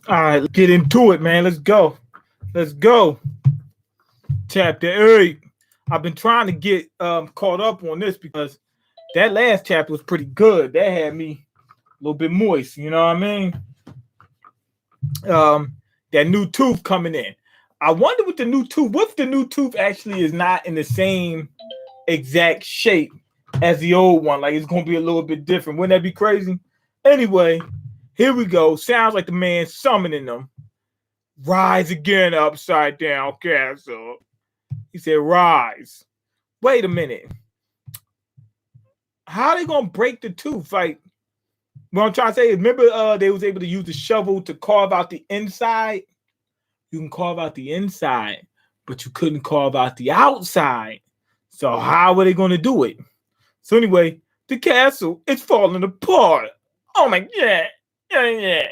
All right, let's get into it, man. Let's go. Let's go. Chapter 8. I've been trying to get caught up on this because that last chapter was pretty good. That had me a little bit moist. You know what I mean? That new tooth coming in. I wonder what the new tooth. What if the new tooth actually is not in the same exact shape as the old one? Like it's gonna be a little bit different. Wouldn't that be crazy? Anyway, here we go. Sounds like the man summoning them. Rise again, upside down castle. He said, rise. Wait a minute. How are they gonna break the tooth? Like, what I'm trying to say is, remember, they was able to use the shovel to carve out the inside. You can carve out the inside, but you couldn't carve out the outside. So how are they gonna do it? So anyway, the castle is falling apart. Oh my god! Yeah,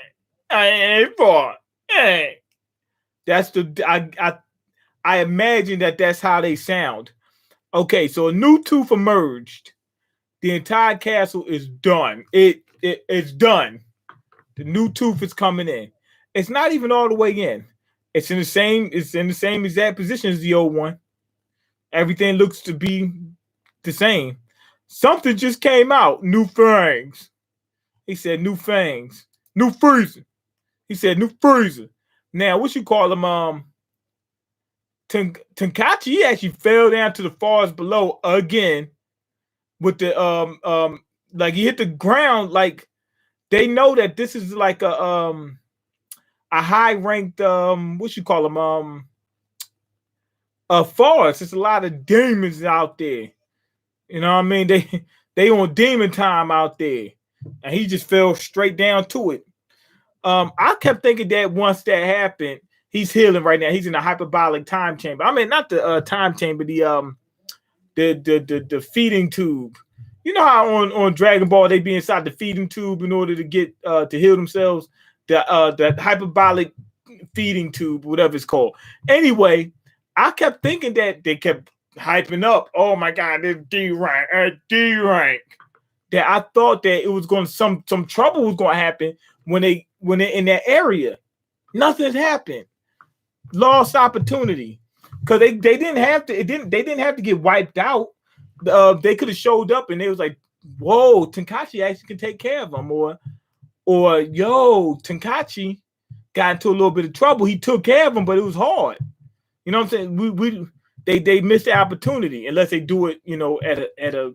it's falling. Yeah. That's I imagine that's how they sound. Okay, so a new tooth emerged. The entire castle is done. It's done. The new tooth is coming in. It's not even all the way in. It's in the same exact position as the old one. Everything looks to be the same. Something just came out. New fangs. He said new fangs. New freezer. He said new freezer. Now, what you call him? Tenkachi, he actually fell down to the forest below again with the like he hit the ground. Like they know that this is like a high ranked what you call them a forest. There's a lot of demons out there. You know what I mean? They on demon time out there, and he just fell straight down to it. I kept thinking that once that happened, he's healing right now. He's in a hyperbolic time chamber. I mean, not the time chamber, the feeding tube. You know how on Dragon Ball they be inside the feeding tube in order to get to heal themselves. The hyperbolic feeding tube, whatever it's called. Anyway, I kept thinking that they kept hyping up. Oh my God, this D rank, D rank. That I thought that it was going some trouble was going to happen when they're in that area. Nothing's happened. Lost opportunity because they didn't have to. They didn't have to get wiped out. They could have showed up and they was like, "Whoa, Tenkachi actually can take care of them," or yo, Tenkachi got into a little bit of trouble. He took care of them, but it was hard. You know what I'm saying? They missed the opportunity unless they do it, you know, at a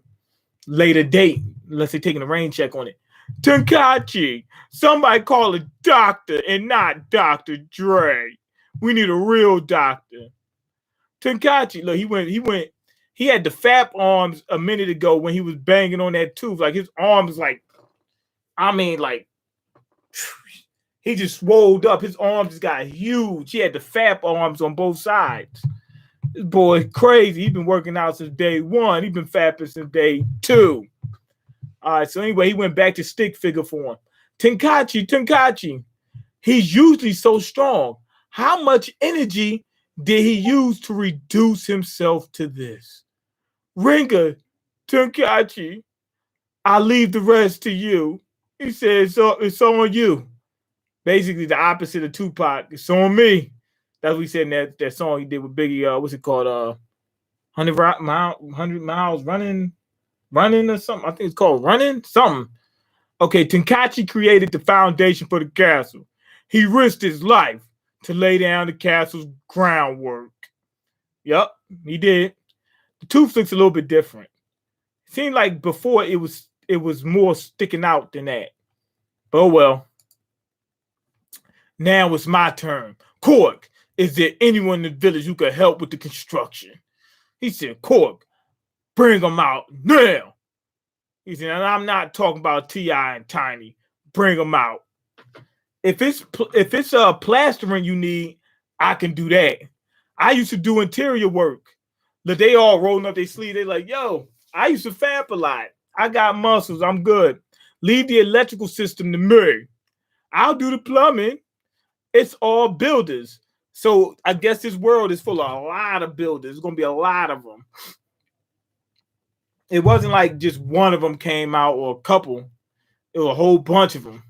later date. Unless they're taking a rain check on it. Tenkachi, somebody call a doctor and not Dr. Dre. We need a real doctor. Tenkachi, look, he had the fap arms a minute ago when he was banging on that tooth. Like his arms, like, I mean, like, he just swolled up. His arms just got huge. He had the fap arms on both sides. This boy crazy. He's been working out since day one. He's been fapping since day two. All right, so anyway, he went back to stick figure form. Tenkachi, he's usually so strong. How much energy did he use to reduce himself to this? Renga, Tenkachi, I leave the rest to you. He said, so it's on you. Basically, the opposite of Tupac. It's on me. That's what he said in that song he did with Biggie. What's it called? 100 miles running or something. I think it's called running something. Okay, Tenkachi created the foundation for the castle. He risked his life to lay down the castle's groundwork. Yep, he did. The tooth looks a little bit different. It seemed like before it was more sticking out than that. But oh well. Now it's my turn. Korg, is there anyone in the village who could help with the construction? He said, Korg, bring them out now. He said, and I'm not talking about T.I. and Tiny. Bring them out. If it's plastering you need, I can do that. I used to do interior work. Look, they all rolling up their sleeve. They like, yo, I used to fap a lot. I got muscles. I'm good. Leave the electrical system to me. I'll do the plumbing. It's all builders. So I guess this world is full of a lot of builders. There's going to be a lot of them. It wasn't like just one of them came out or a couple. It was a whole bunch of them.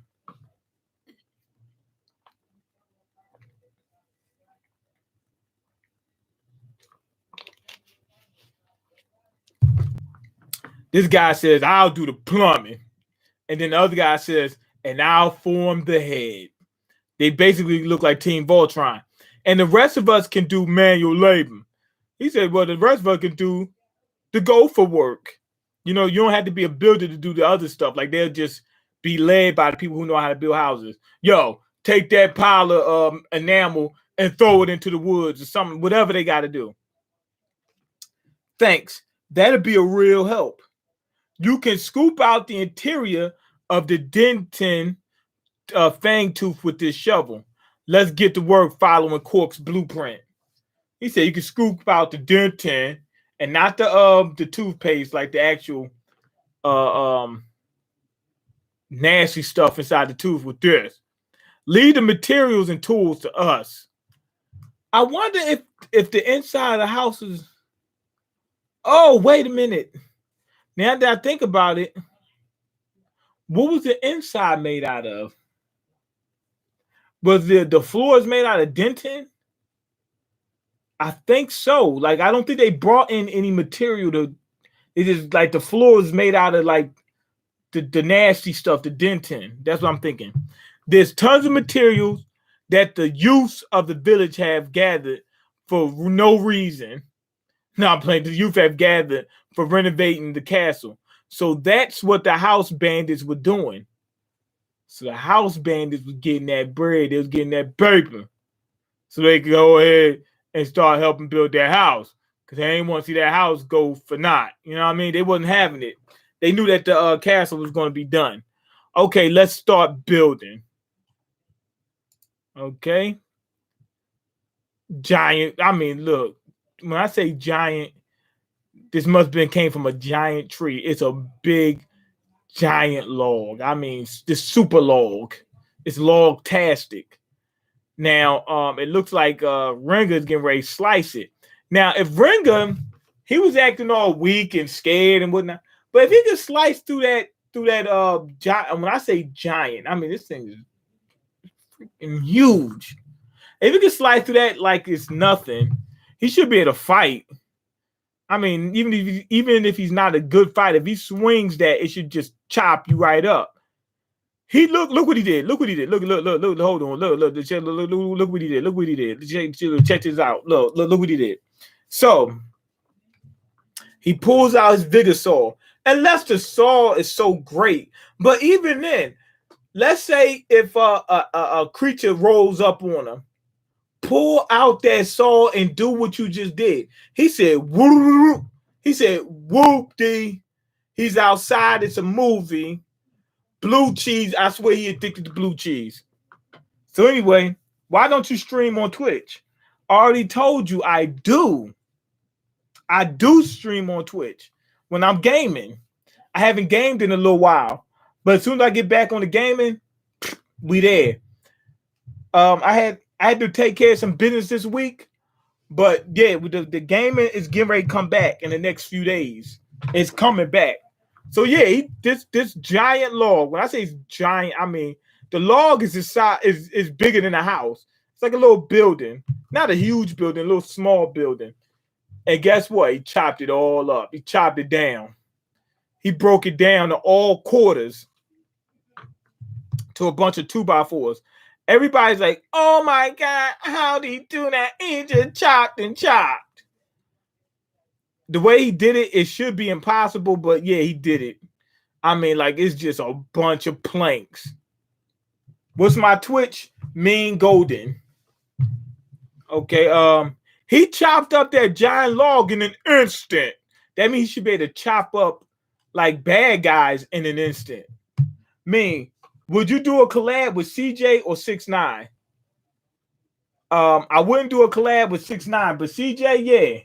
This guy says, I'll do the plumbing. And then the other guy says, and I'll form the head. They basically look like Team Voltron. And the rest of us can do manual labor. He said, well, the rest of us can do the gopher work. You know, you don't have to be a builder to do the other stuff. Like, they'll just be led by the people who know how to build houses. Yo, take that pile of enamel and throw it into the woods or something, whatever they got to do. Thanks. That'll be a real help. You can scoop out the interior of the dentin fang tooth with this shovel. Let's get to work following Cork's blueprint. He said you can scoop out the dentin and not the toothpaste, like the actual nasty stuff inside the tooth with this. Leave the materials and tools to us. I wonder if the inside of the house is. Oh, wait a minute. Now that I think about it, what was the inside made out of? Was the floors made out of dentin? I think so. Like, I don't think they brought in any material to. It is like the floor is made out of like the nasty stuff, the dentin. That's what I'm thinking. There's tons of materials that the youths of the village have gathered for no reason. No, I'm playing. The youth have gathered for renovating the castle. So that's what the house bandits were doing. So the house bandits was getting that bread. They was getting that paper. So they could go ahead and start helping build their house. Because they didn't want to see that house go for naught. You know what I mean? They wasn't having it. They knew that the castle was going to be done. Okay, let's start building. Okay. Giant. I mean, look. When I say giant, this must have been came from a giant tree. It's a big, giant log. I mean, this super log. It's log-tastic. Now, it looks like Renga is getting ready to slice it. Now, if Renga, he was acting all weak and scared and whatnot, but if he could slice through that giant, when I say giant, I mean this thing is freaking huge. If he could slice through that like it's nothing, he should be able to fight. I mean, even if he's not a good fighter, if he swings that, it should just chop you right up. He look what he did. Look what he did. Look, hold on. Look what he did. Look what he did. Check this out. Look what he did. So he pulls out his vigor saw. Unless the saw is so great. But even then, let's say if a creature rolls up on him, pull out that saw and do what you just did. He said, whoop. He said, whoop-dee. He's outside. It's a movie. Blue cheese. I swear he addicted to blue cheese. So anyway, why don't you stream on Twitch? I already told you I do. I do stream on Twitch when I'm gaming. I haven't gamed in a little while. But as soon as I get back on the gaming, we there. I had to take care of some business this week, but yeah, the gaming is getting ready to come back in the next few days. It's coming back. So yeah, this giant log. When I say it's giant, I mean the log is is bigger than a house. It's like a little building, not a huge building, a little small building. And guess what? He chopped it all up. He chopped it down. He broke it down to all quarters to a bunch of 2x4s. Everybody's like, oh my God, how did he do that? He just chopped and chopped. The way he did it, it should be impossible, but yeah, he did it. I mean, like, it's just a bunch of planks. What's my Twitch? MeanGolden. Okay, he chopped up that giant log in an instant. That means he should be able to chop up like bad guys in an instant. Would you do a collab with CJ or 6ix9ine? I wouldn't do a collab with 6ix9ine, but CJ, yeah.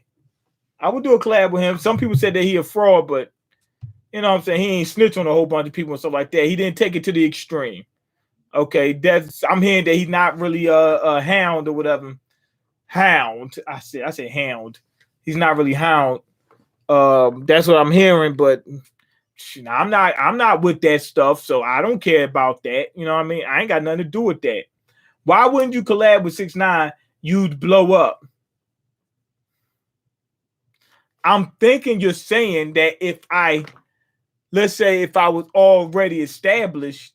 I would do a collab with him. Some people said that he a fraud, but you know what I'm saying? He ain't snitch on a whole bunch of people and stuff like that. He didn't take it to the extreme. Okay, I'm hearing that he's not really a hound or whatever. Hound. I say hound. He's not really hound. That's what I'm hearing, but I'm not with that stuff, so I don't care about that. You know what I mean? I ain't got nothing to do with that. Why wouldn't you collab with 6ix9ine? You'd blow up. I'm thinking you're saying that if I let's say if I was already established,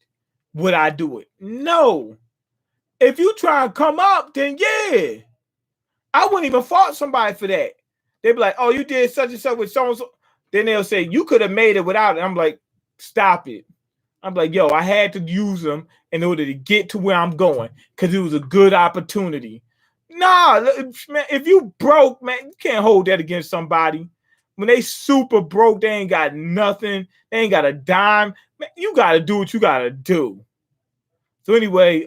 would I do it? No. If you try and come up, then yeah. I wouldn't even fault somebody for that. They'd be like, oh, you did such and such with so-and-so. Then they'll say, you could have made it without it. I'm like, stop it. I'm like, yo, I had to use them in order to get to where I'm going because it was a good opportunity. Nah, man, if you broke, man, you can't hold that against somebody. When they super broke, they ain't got nothing. They ain't got a dime. Man, you got to do what you got to do. So anyway,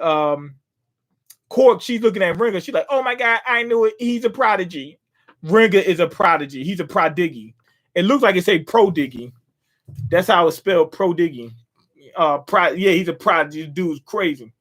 Cork, she's looking at Renga. She's like, oh my God, I knew it. He's a prodigy. Renga is a prodigy. He's a prodigy. It looks like it say prodiggy. That's how it's spelled, prodiggy. Yeah, he's a prodigy. This dude's crazy.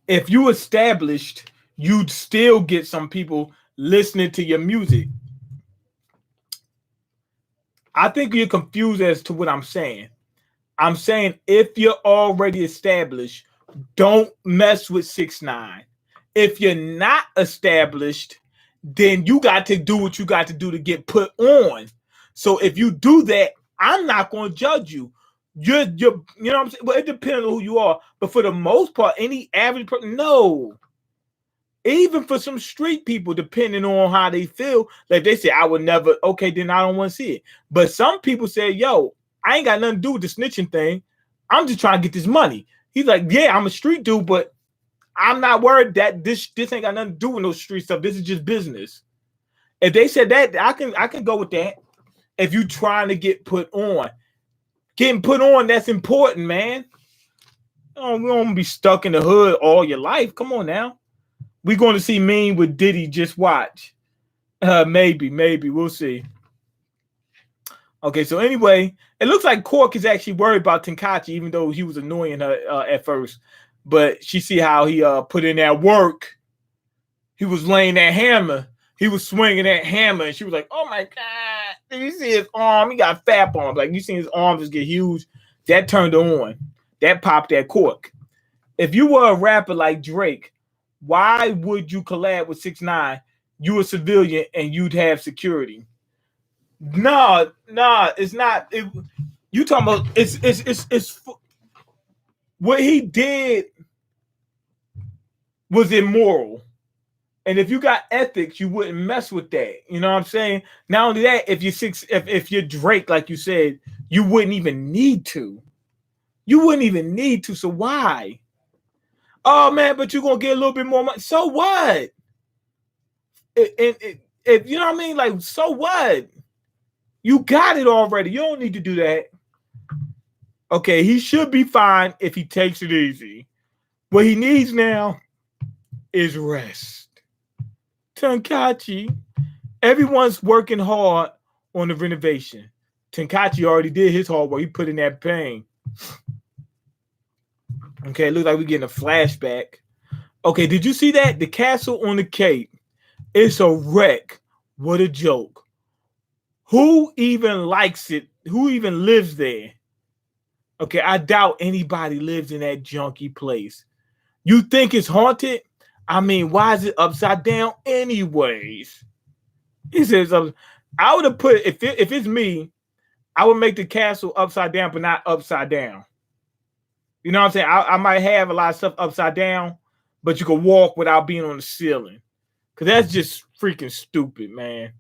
If you established, you'd still get some people listening to your music. I think you're confused as to what I'm saying. I'm saying if you're already established, don't mess with 6ix9ine. If you're not established, then you got to do what you got to do to get put on. So if you do that, I'm not going to judge you. You're you know what I'm saying? Well, it depends on who you are. But for the most part, any average person, no. Even for some street people, depending on how they feel, like they say, I would never, okay, then I don't want to see it. But some people say, yo, I ain't got nothing to do with the snitching thing. I'm just trying to get this money. He's like, yeah, I'm a street dude, but I'm not worried that this ain't got nothing to do with no street stuff. This is just business. If they said that, I can go with that. If you trying to get put on. Getting put on, that's important, man. Oh, we don't be stuck in the hood all your life. Come on now. We're going to see Mean with Diddy. Just watch. Maybe. We'll see. Okay, so anyway, it looks like Cork is actually worried about Tenkaichi, even though he was annoying her at first. But she see how he put in that work. He was laying that hammer. He was swinging that hammer, and she was like, oh, my God. Did you see his arm? He got fat arms. Like, you seen his arms just get huge. That turned her on. That popped that cork. If you were a rapper like Drake, why would you collab with 6ix9ine? You a civilian, and you'd have security. No, it's not. You talking about it's what he did was immoral. And if you got ethics, you wouldn't mess with that. You know what I'm saying? Not only that, if you're Drake, like you said, you wouldn't even need to. You wouldn't even need to. So why? Oh man, but you're gonna get a little bit more money. So what? If you know what I mean, like, so what? You got it already. You don't need to do that. Okay, he should be fine if he takes it easy. What he needs now is rest. Tenkaichi, everyone's working hard on the renovation. Tenkaichi already did his hard work. He put in that pain. Okay, it looks like we're getting a flashback. Okay, did you see that? The castle on the Cape. It's a wreck. What a joke. Who even likes it? Who even lives there? Okay, I doubt anybody lives in that junky place. You think it's haunted? I mean, why is it upside down anyways? He says, I would have put, if it's me, I would make the castle upside down, but not upside down. You know what I'm saying? I might have a lot of stuff upside down, but you can walk without being on the ceiling. Because that's just freaking stupid, man.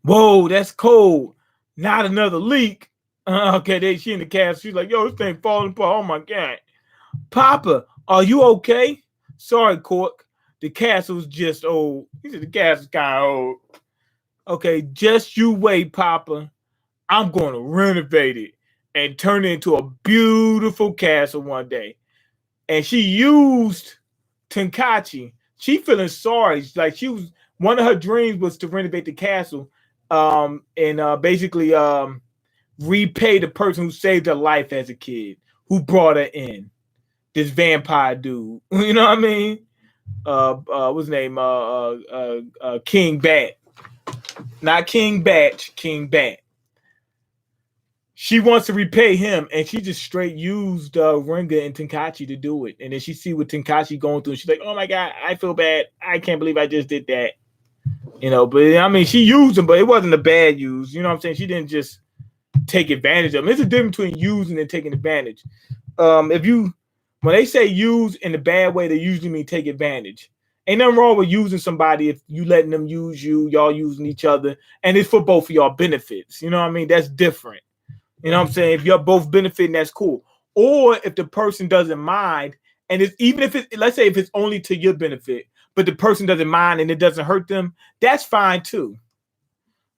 Whoa, that's cold. Not another leak. Okay, she in the castle. She's like, yo, this thing falling apart. Oh, my God. Papa, are you okay? Sorry, Cork. The castle's just old. He said the castle's kind of old. Okay, just you wait, Papa. I'm going to renovate it and turn it into a beautiful castle one day. And she used Tenkaichi. She feeling sorry. Like one of her dreams was to renovate the castle and basically repay the person who saved her life as a kid, who brought her in. This vampire dude. You know what I mean? What's his name? King Bat. Not King Batch, King Bat. she wants to repay him, and she just straight used Renga and Tenkachi to do it. And then she see what Tenkachi going through, and she's like, "Oh my god, I feel bad. I can't believe I just did that." But I mean, she used him, but it wasn't a bad use. You know what I'm saying? She didn't just take advantage of him. There's a difference between using and taking advantage. If you When they say use in a bad way, they usually mean take advantage. Ain't nothing wrong with using somebody if you letting them use you, y'all using each other, and it's for both of y'all benefits. You know what I mean? That's different. You know what I'm saying? If you're both benefiting, that's cool. Or if the person doesn't mind, and it's even if it's, let's say if it's only to your benefit, but the person doesn't mind and it doesn't hurt them, that's fine too.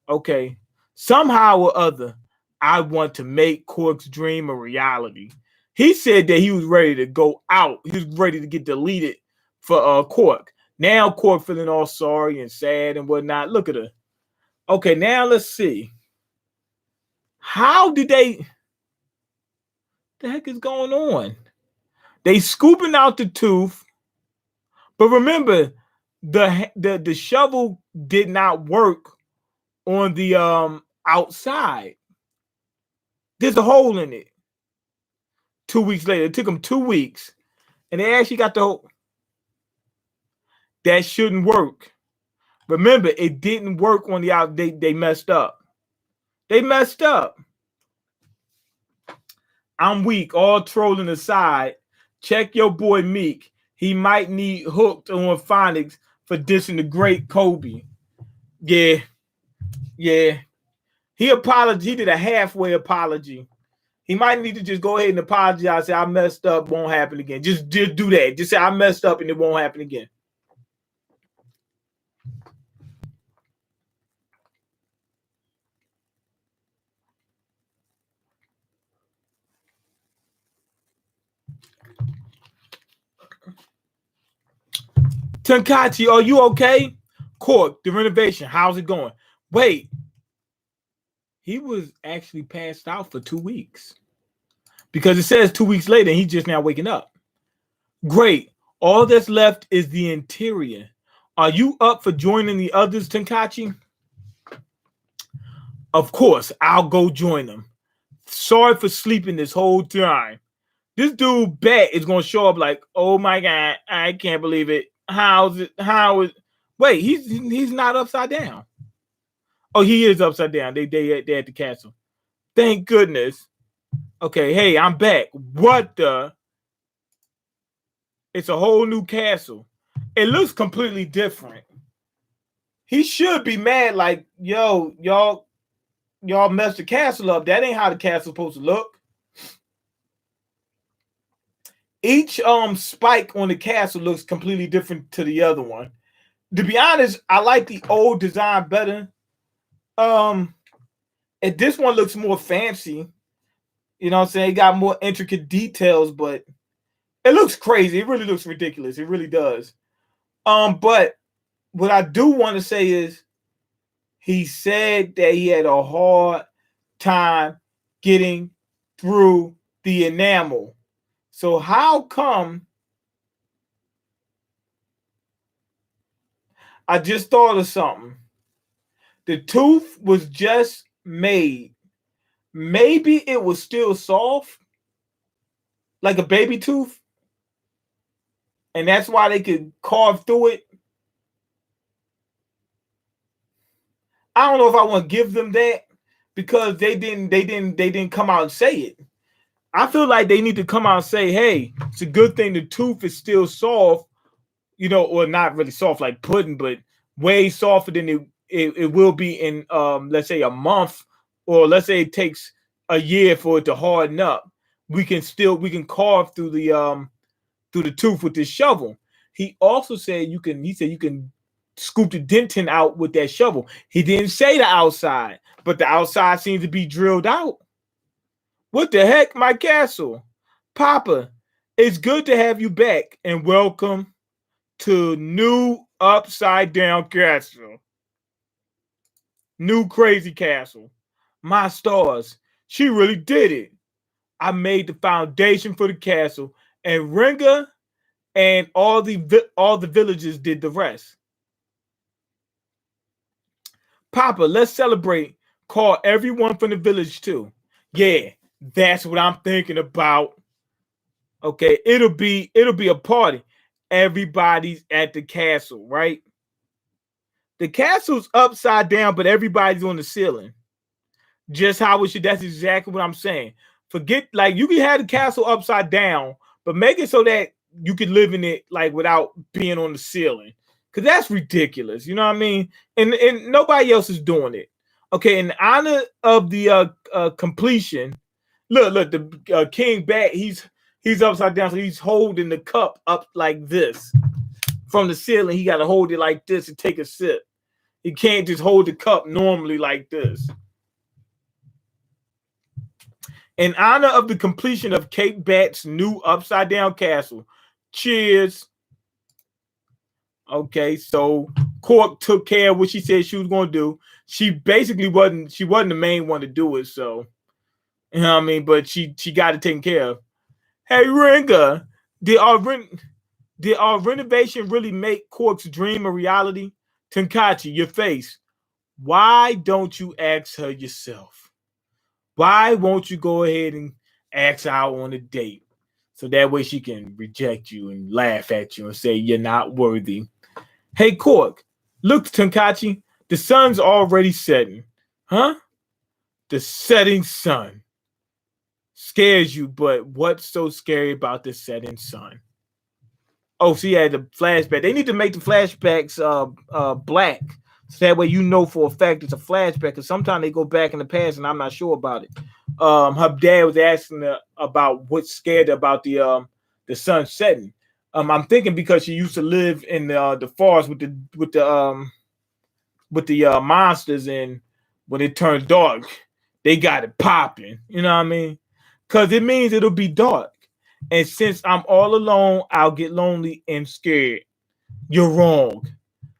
Okay. Somehow or other, I want to make Cork's dream a reality. He said that he was ready to go out. He was ready to get deleted for Cork. Now Cork feeling all sorry and sad and whatnot. Look at her. Okay, now let's see. How did they? The heck is going on? They scooping out the tooth, but remember, the shovel did not work on the outside. There's a hole in it. 2 weeks later, it took them 2 weeks, and they actually got the hole. That shouldn't work. Remember, it didn't work on the out. They messed up. They messed up. I'm weak. All trolling aside, check your boy Meek. He might need hooked on phonics for dissing the great Kobe. Yeah. He apologized. He did a halfway apology. He might need to just go ahead and apologize. Say, I messed up. Won't happen again. Just do that. Just say, I messed up and it won't happen again. Tenkachi, are you okay? Cork, the renovation, how's it going? Wait, he was actually passed out for 2 weeks because it says 2 weeks later and he's just now waking up. Great. All that's left is the interior. Are you up for joining the others, Tenkachi? Of course, I'll go join them. Sorry for sleeping this whole time. This dude Bet is gonna show up like, oh my god, I can't believe it. How is wait, he's not upside down. Oh, he is upside down. They at the castle. Thank goodness. Okay, hey, I'm back. What the? It's a whole new castle. It looks completely different. He should be mad, like, yo, y'all messed the castle up. That ain't how the castle's supposed to look. Each spike on the castle looks completely different to the other one. To be honest, I like the old design better. And this one looks more fancy. You know what I'm saying? It got more intricate details, but it looks crazy. It really looks ridiculous. It really does. But what I do want to say is he said that he had a hard time getting through the enamel. So how come? I just thought of something. The tooth was just made. Maybe it was still soft, like a baby tooth, and that's why they could carve through it. I don't know if I want to give them that because they didn't come out and say it. I feel like they need to come out and say, hey, it's a good thing the tooth is still soft, or not really soft like pudding, but way softer than it will be in let's say a month, or let's say it takes a year for it to harden up. We can carve through the tooth with this shovel. He also said you can scoop the dentin out with that shovel. He didn't say the outside, but the outside seems to be drilled out. What the heck, my castle? Papa, it's good to have you back, and welcome to new upside down castle. New crazy castle. My stars, she really did it. I made the foundation for the castle, and Renga and all the villagers did the rest. Papa, let's celebrate. Call everyone from the village too. Yeah, that's what I'm thinking about. Okay, it'll be a party. Everybody's at the castle, right? The castle's upside down, but everybody's on the ceiling. Just how it should. That's exactly what I'm saying. Forget, like, you can have the castle upside down, but make it so that you can live in it like without being on the ceiling. Cause that's ridiculous. You know what I mean? And nobody else is doing it. Okay, in honor of the completion, look, the king bat, he's upside down, so he's holding the cup up like this from the ceiling. He got to hold it like this and take a sip. He can't just hold the cup normally like this. In honor of the completion of Kate Bat's new upside down castle. Cheers. Okay, so Cork took care of what she said she was going to do. She basically wasn't the main one to do it, so you know what I mean, but she got it taken care of. Hey Renga, did our renovation really make Cork's dream a reality? Tenkachi, your face. Why don't you ask her yourself? Why won't you go ahead and ask her out on a date? So that way she can reject you and laugh at you and say you're not worthy. Hey, Cork, look, Tenkachi, the sun's already setting. Huh? The setting sun scares you, but what's so scary about the setting sun? Oh, she had the flashback. They need to make the flashbacks black. So that way you know for a fact it's a flashback. Because sometimes they go back in the past and I'm not sure about it. Her dad was asking her about what's scared about the sun setting. I'm thinking because she used to live in the forest with the monsters, and when it turns dark, they got it popping. You know what I mean? Because it means it'll be dark. And since I'm all alone, I'll get lonely and scared. You're wrong.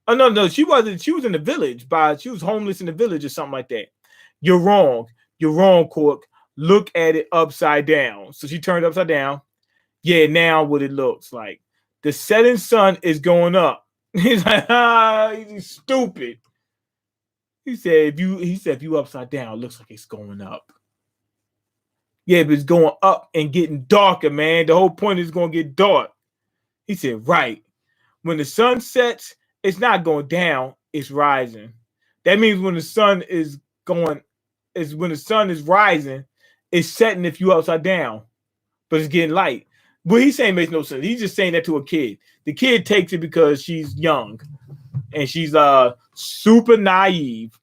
Oh no, she wasn't. She was in the village, she was homeless in the village or something like that. You're wrong. You're wrong, Cork. Look at it upside down. So she turned upside down. Yeah, now what it looks like. The setting sun is going up. He's like, he's stupid. He said, if you upside down, it looks like it's going up. Yeah, but it's going up and getting darker, man. The whole point is going to get dark. He said, right. When the sun sets, it's not going down, it's rising. That means when the sun is rising, it's setting if you upside down, but it's getting light. What he's saying makes no sense. He's just saying that to a kid. The kid takes it because she's young and she's super naive.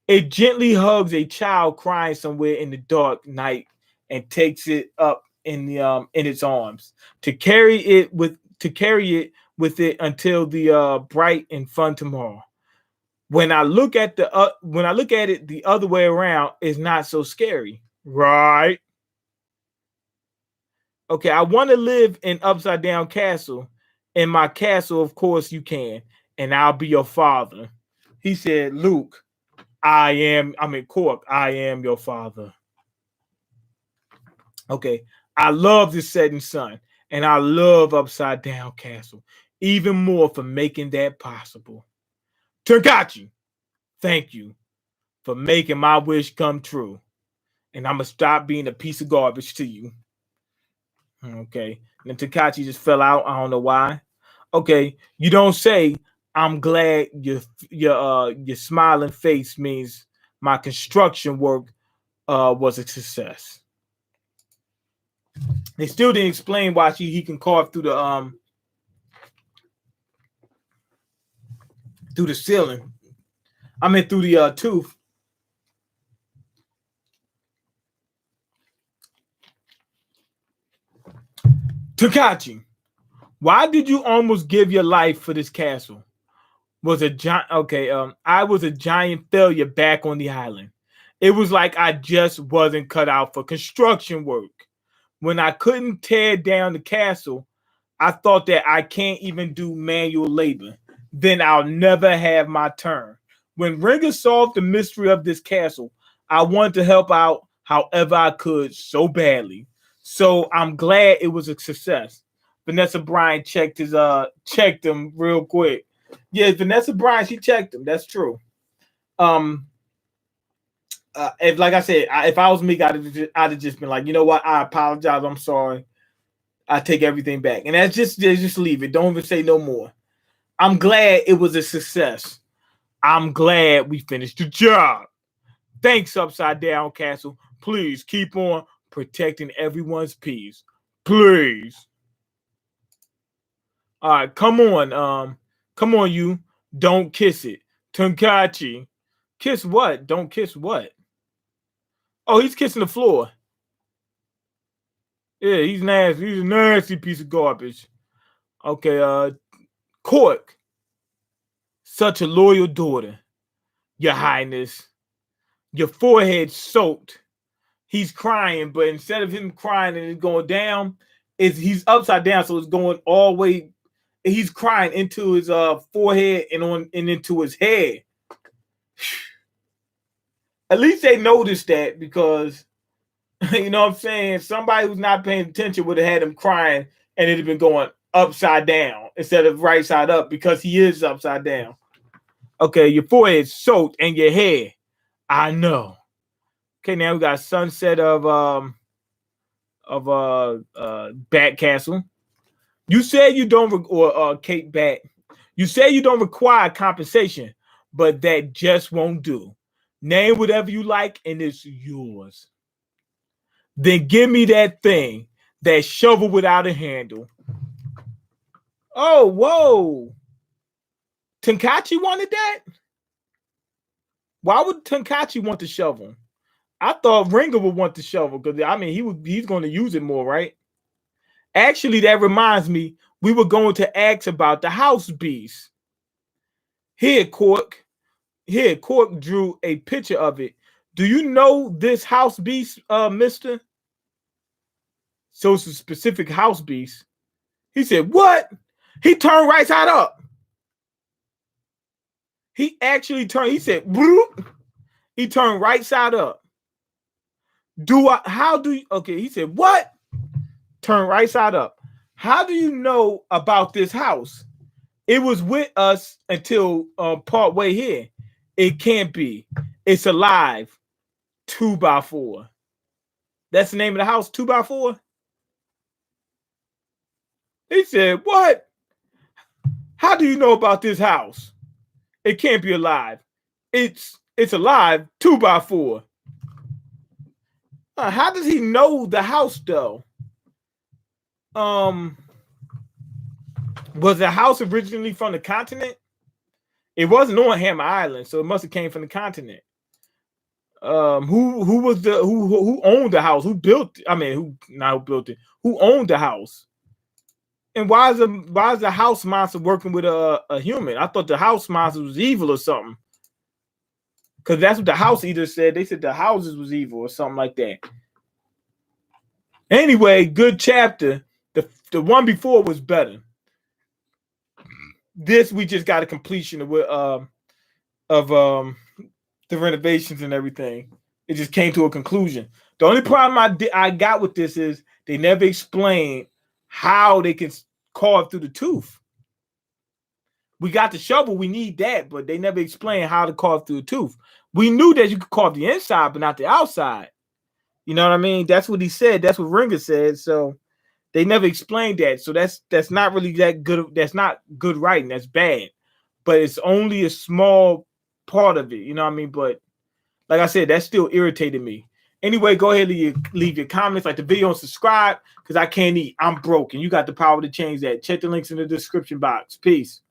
It gently hugs a child crying somewhere in the dark night and takes it up in its arms to carry it with it until the bright and fun tomorrow. When I look at it the other way around, it's not so scary, right? Okay, I want to live in upside down castle. In my castle, of course you can, and I'll be your father. He said, Luke, Cork, I am your father. Okay, I love the setting sun, and I love upside down castle, even more for making that possible. Tenkachi, thank you for making my wish come true. And I'm going to stop being a piece of garbage to you. Okay. And Takachi just fell out. I don't know why. Okay. You don't say, I'm glad your smiling face means my construction work was a success. They still didn't explain why he can carve through the ceiling. I mean through the tooth. Takachi, why did you almost give your life for this castle? I was a giant failure back on the island. It was like I just wasn't cut out for construction work. When I couldn't tear down the castle, I thought that I can't even do manual labor. Then I'll never have my turn. When Renga solved the mystery of this castle, I wanted to help out however I could so badly. So I'm glad it was a success. Vanessa Bryan checked him real quick. Yeah, Vanessa Bryan, she checked him. That's true. if like I said, if I was me, I'd have just been like, you know what? I apologize. I'm sorry. I take everything back, and that's just leave it. Don't even say no more. I'm glad it was a success. I'm glad we finished the job. Thanks, Upside Down Castle. Please keep on protecting everyone's peace. Please. All right, come on, you. Don't kiss it. Tonkaichi. Kiss what? Don't kiss what? Oh, he's kissing the floor. Yeah, he's nasty. He's a nasty piece of garbage. Okay, Cork. Such a loyal daughter, Your Highness. Your forehead soaked. He's crying, but instead of him crying and it going down, he's upside down, so it's going all the way. He's crying into his forehead and into his head. At least they noticed that, because you know what I'm saying, somebody who's not paying attention would have had him crying and it'd have been going upside down instead of right side up, because he is upside down. Okay, your forehead's soaked and your hair. I know. Okay, now we got sunset of Bat Castle. You said you don't Kate Bat. You say you don't require compensation, but that just won't do. Name whatever you like and it's yours. Then give me that thing, that shovel without a handle. Oh, whoa. Tonkaichi wanted that? Why would Tonkaichi want the shovel? I thought Renga would want the shovel, because I mean he's going to use it more, right? Actually, that reminds me, we were going to ask about the house beast. Here, Cork drew a picture of it. Do you know this house beast, mister? So it's a specific house beast. He said, what? He turned right side up. He actually turned, he said, bloop. He turned right side up. Okay, he said, what? Turn right side up. How do you know about this house? It was with us until part way here. It can't be. It's alive. 2x4. That's the name of the house, 2x4? He said, what? How do you know about this house? It can't be alive. It's alive, 2x4. How does he know the house, though? Was the house originally from the continent? It wasn't on Hammer Island, so it must have came from the continent. Who owned the house? Who built? Who built it? Who owned the house? And why is the house monster working with a human? I thought the house monster was evil or something. Because that's what the house eater said. They said the houses was evil or something like that. Anyway, good chapter. The one before was better. This we just got a completion of the renovations and everything. It just came to a conclusion. The only problem I got with this is they never explained how they can carve through the tooth. We got the shovel, we need that, but they never explained how to carve through the tooth. We knew that you could carve the inside, but not the outside. You know what I mean? That's what he said. That's what Renga said. So they never explained that. So that's not really that good. That's not good writing. That's bad. But it's only a small part of it. You know what I mean? But like I said, that still irritated me. Anyway, go ahead and leave your comments, like the video, and subscribe, because I can't eat. I'm broke, and you got the power to change that. Check the links in the description box. Peace.